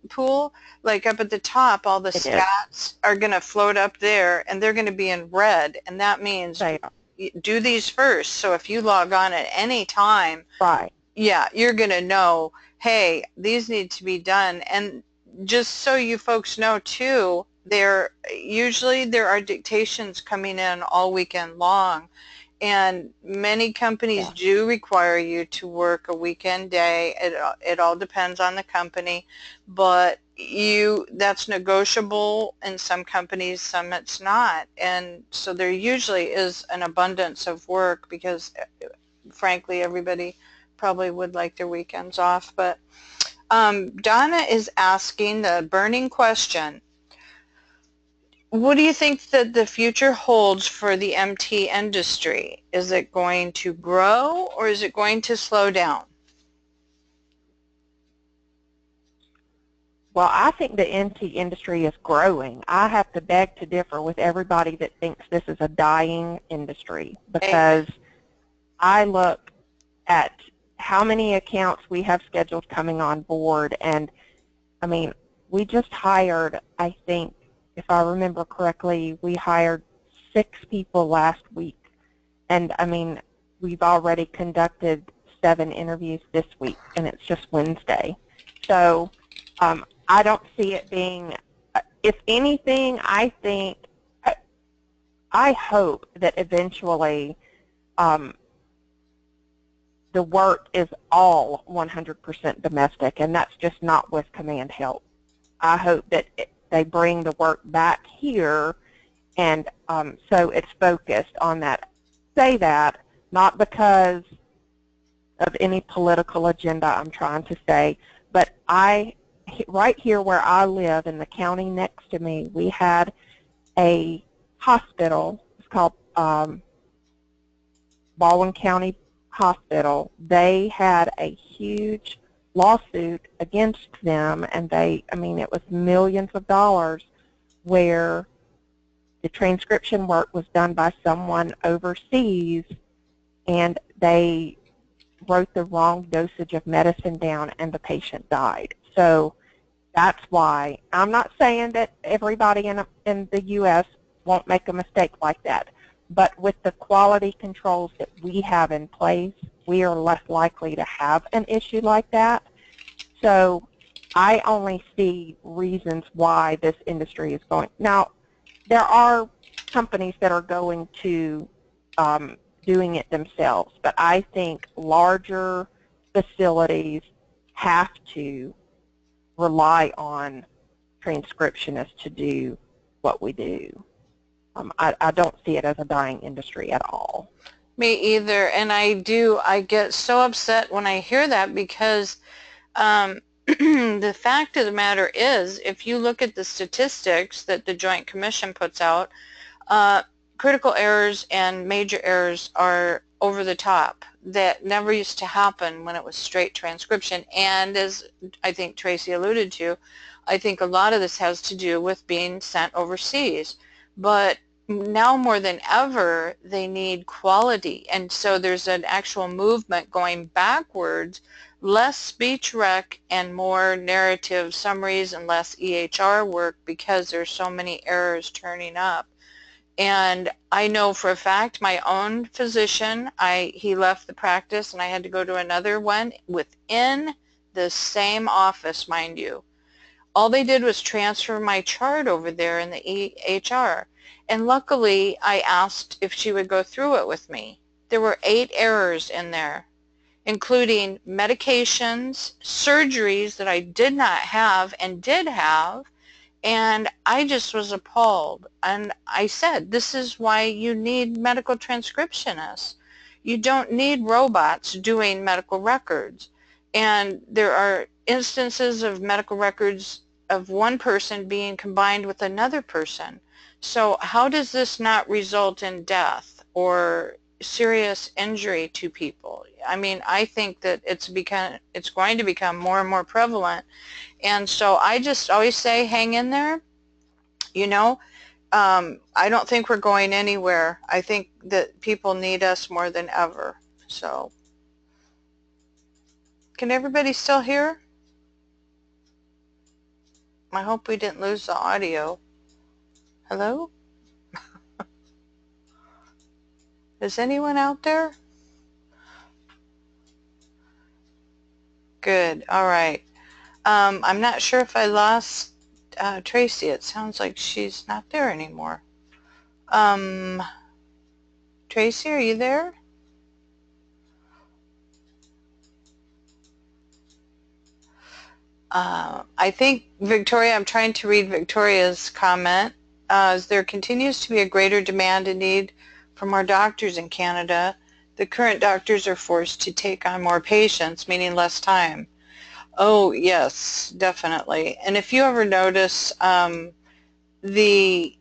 A: Like up at the top, all the stats are going to float up there, and they're going to be in red, and that means do these first. So if you log on at any time,
B: right,
A: yeah, you're going to know, hey, these need to be done. And just so you folks know too, usually there are dictations coming in all weekend long. And many companies do require you to work a weekend day. It all depends on the company, but that's negotiable in some companies, some it's not. And so there usually is an abundance of work because, frankly, everybody probably would like their weekends off. But Donna is asking the burning question: what do you think that the future holds for the MT industry? Is it going to grow or is it going to slow down?
B: Well, I think the MT industry is growing. I have to beg to differ with everybody that thinks this is a dying industry, because I look at how many accounts we have scheduled coming on board, and I mean, we just hired, I think, if I remember correctly, we hired 6 people last week. And I mean, we've already conducted 7 interviews this week, and it's just Wednesday. So I don't see it being, if anything, I hope that eventually the work is all 100% domestic, and that's just not with Command Help. I hope that they bring the work back here, and so it's focused on that. Say that not because of any political agenda I'm trying to say, but right here where I live in the county next to me, we had a hospital. It's called Baldwin County Hospital. They had a huge lawsuit against them, and it was millions of dollars, where the transcription work was done by someone overseas, and they wrote the wrong dosage of medicine down, and the patient died. So that's why. I'm not saying that everybody in the U.S. won't make a mistake like that, but with the quality controls that we have in place, we are less likely to have an issue like that. So I only see reasons why this industry is going. Now, there are companies that are going to doing it themselves, but I think larger facilities have to rely on transcriptionists to do what we do. I don't see it as a dying industry at all.
A: Me either, and I get so upset when I hear that, because the fact of the matter is, if you look at the statistics that the Joint Commission puts out, critical errors and major errors are over the top that never used to happen when it was straight transcription. And as I think Tracy alluded to, I think a lot of this has to do with being sent overseas. But now more than ever, they need quality. And so there's an actual movement going backwards, less speech rec and more narrative summaries and less EHR work because there's so many errors turning up. And I know for a fact my own physician, he left the practice and I had to go to another one within the same office, mind you. All they did was transfer my chart over there in the EHR. And luckily, I asked if she would go through it with me. There were 8 errors in there, including medications, surgeries that I did not have and did have, and I just was appalled. And I said, this is why you need medical transcriptionists. You don't need robots doing medical records. And there are instances of medical records of one person being combined with another person. So how does this not result in death or serious injury to people? I mean, I think that it's going to become more and more prevalent. And so I just always say, hang in there. You know, I don't think we're going anywhere. I think that people need us more than ever. So, can everybody still hear? I hope we didn't lose the audio. Hello? Is anyone out there? Good. All right. I'm not sure if I lost Tracy. It sounds like she's not there anymore. Tracy, are you there? I think Victoria, I'm trying to read Victoria's comment. As there continues to be a greater demand and need for more doctors in Canada, the current doctors are forced to take on more patients, meaning less time. Oh, yes, definitely. And if you ever notice the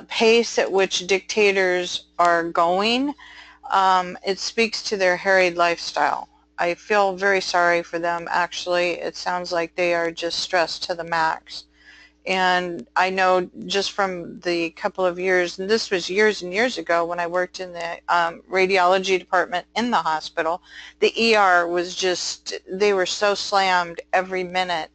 A: pace at which dictators are going, it speaks to their harried lifestyle. I feel very sorry for them, actually. It sounds like they are just stressed to the max. And I know just from the couple of years, and this was years and years ago when I worked in the radiology department in the hospital, the ER was just, they were so slammed every minute,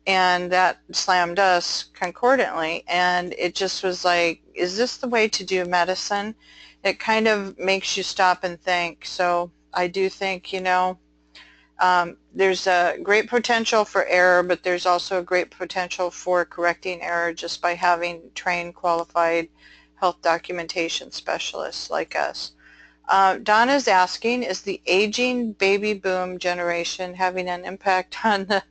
A: and that slammed us concordantly, and it just was like, is this the way to do medicine? It kind of makes you stop and think. So I do think, you know, there's a great potential for error, but there's also a great potential for correcting error just by having trained, qualified health documentation specialists like us. Donna's asking, is the aging baby boom generation having an impact on the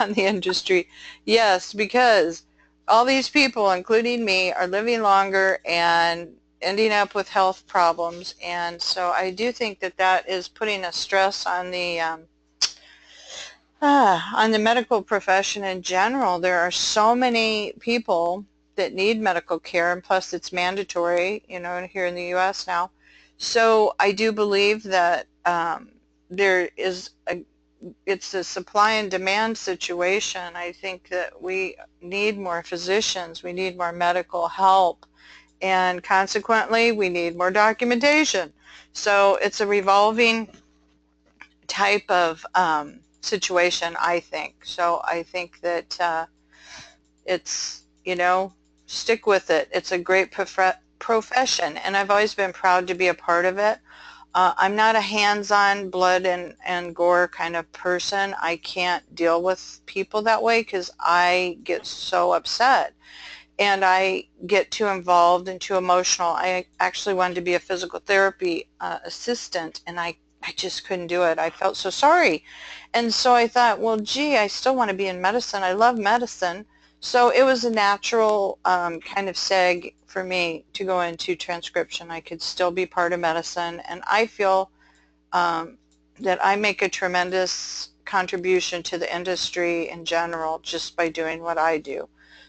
A: on the industry? Yes, because all these people, including me, are living longer and ending up with health problems, and so I do think that that is putting a stress on the medical profession in general. There are so many people that need medical care, and plus it's mandatory, you know, here in the U.S. now. So I do believe that there is it's a supply and demand situation. I think that we need more physicians, we need more medical help, and consequently we need more documentation. So it's a revolving type of situation, I think. So I think that it's, you know, stick with it. It's a great profession, and I've always been proud to be a part of it. I'm not a hands-on blood and gore kind of person. I can't deal with people that way because I get so upset and I get too involved and too emotional. I actually wanted to be a physical therapy assistant, and I just couldn't do it. I felt so sorry. And so I thought, well, gee, I still want to be in medicine. I love medicine. So it was a natural kind of seg for me to go into transcription. I could still be part of medicine, and I feel that I make a tremendous contribution to the industry in general just by doing what I do.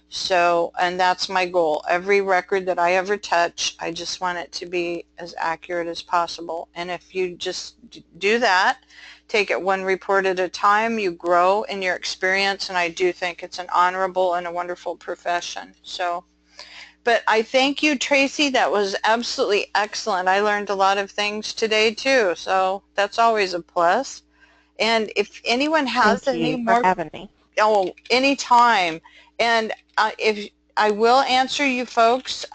A: So, and that's my goal. Every record that I ever touch, I just want it to be as accurate as possible. And if you just do that, take it one report at a time, you grow in your experience, and I do think it's an honorable and a wonderful profession. So, but I thank you, Tracy. That was absolutely excellent. I learned a lot of things today too, so that's always a plus. And if anyone has
B: Thank
A: any
B: you for
A: more,
B: having me.
A: oh, anytime. And if I will answer you folks,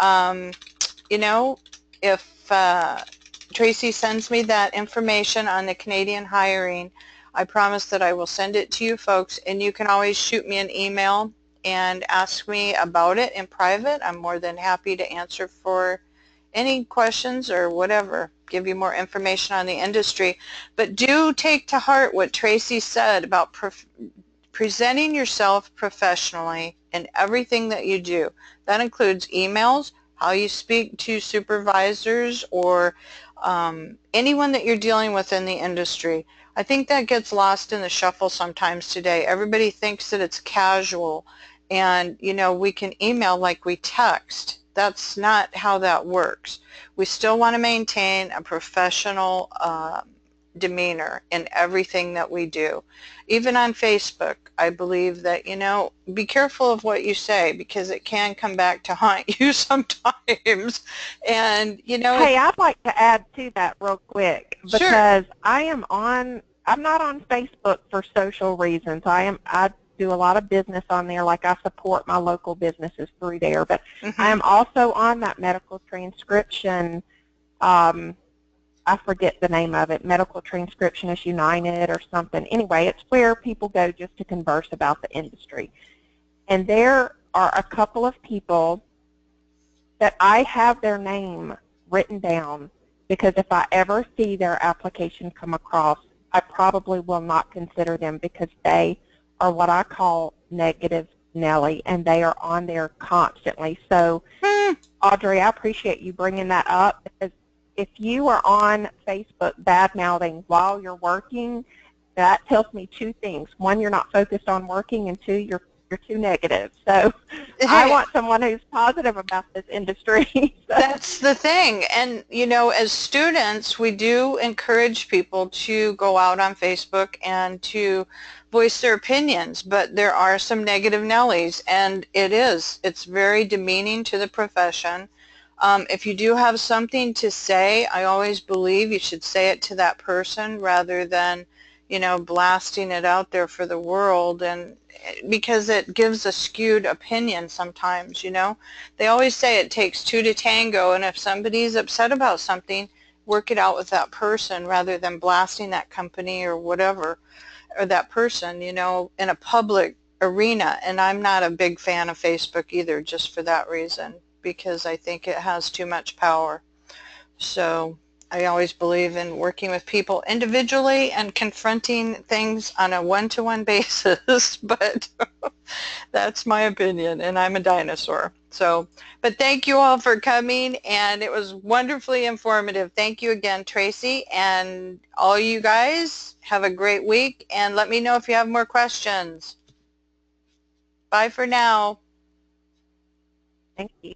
A: you know, if Tracy sends me that information on the Canadian hiring, I promise that I will send it to you folks, and you can always shoot me an email and ask me about it in private. I'm more than happy to answer for any questions or whatever, give you more information on the industry. But do take to heart what Tracy said about presenting yourself professionally in everything that you do. That includes emails, how you speak to supervisors or anyone that you're dealing with in the industry. I think that gets lost in the shuffle sometimes today. Everybody thinks that it's casual, and you know, we can email like we text. That's not how that works. We still want to maintain a professional demeanor in everything that we do. Even on Facebook, I believe that, you know, be careful of what you say, because it can come back to haunt you sometimes. And, you know,
B: Hey, I'd like to add to that real quick
A: sure.
B: because I'm not on Facebook for social reasons. I do a lot of business on there, like I support my local businesses through there, but I
A: Hmm.
B: am also on that medical transcription, um, I forget the name of it, Medical Transcriptionists United or something. Anyway, it's where people go just to converse about the industry. And there are a couple of people that I have their name written down, because if I ever see their application come across, I probably will not consider them, because they are what I call negative Nelly, and they are on there constantly. So,
A: Hmm.
B: Audrey, I appreciate you bringing that up, because if you are on Facebook bad-mouthing while you're working, that tells me two things. One, you're not focused on working, and two, you're too negative. So I
A: Hey,
B: want someone who's positive about this industry. So,
A: that's the thing. And, you know, as students, we do encourage people to go out on Facebook and to voice their opinions, but there are some negative Nellies, and it's very demeaning to the profession. If you do have something to say, I always believe you should say it to that person rather than, you know, blasting it out there for the world, and because it gives a skewed opinion sometimes, you know. They always say it takes two to tango, and if somebody's upset about something, work it out with that person rather than blasting that company or whatever, or that person, you know, in a public arena. And I'm not a big fan of Facebook either, just for that reason, because I think it has too much power. So I always believe in working with people individually and confronting things on a one-to-one basis, but that's my opinion, and I'm a dinosaur. So, but thank you all for coming, and it was wonderfully informative. Thank you again, Tracy, and all you guys. Have a great week, and let me know if you have more questions. Bye for now.
B: thank you.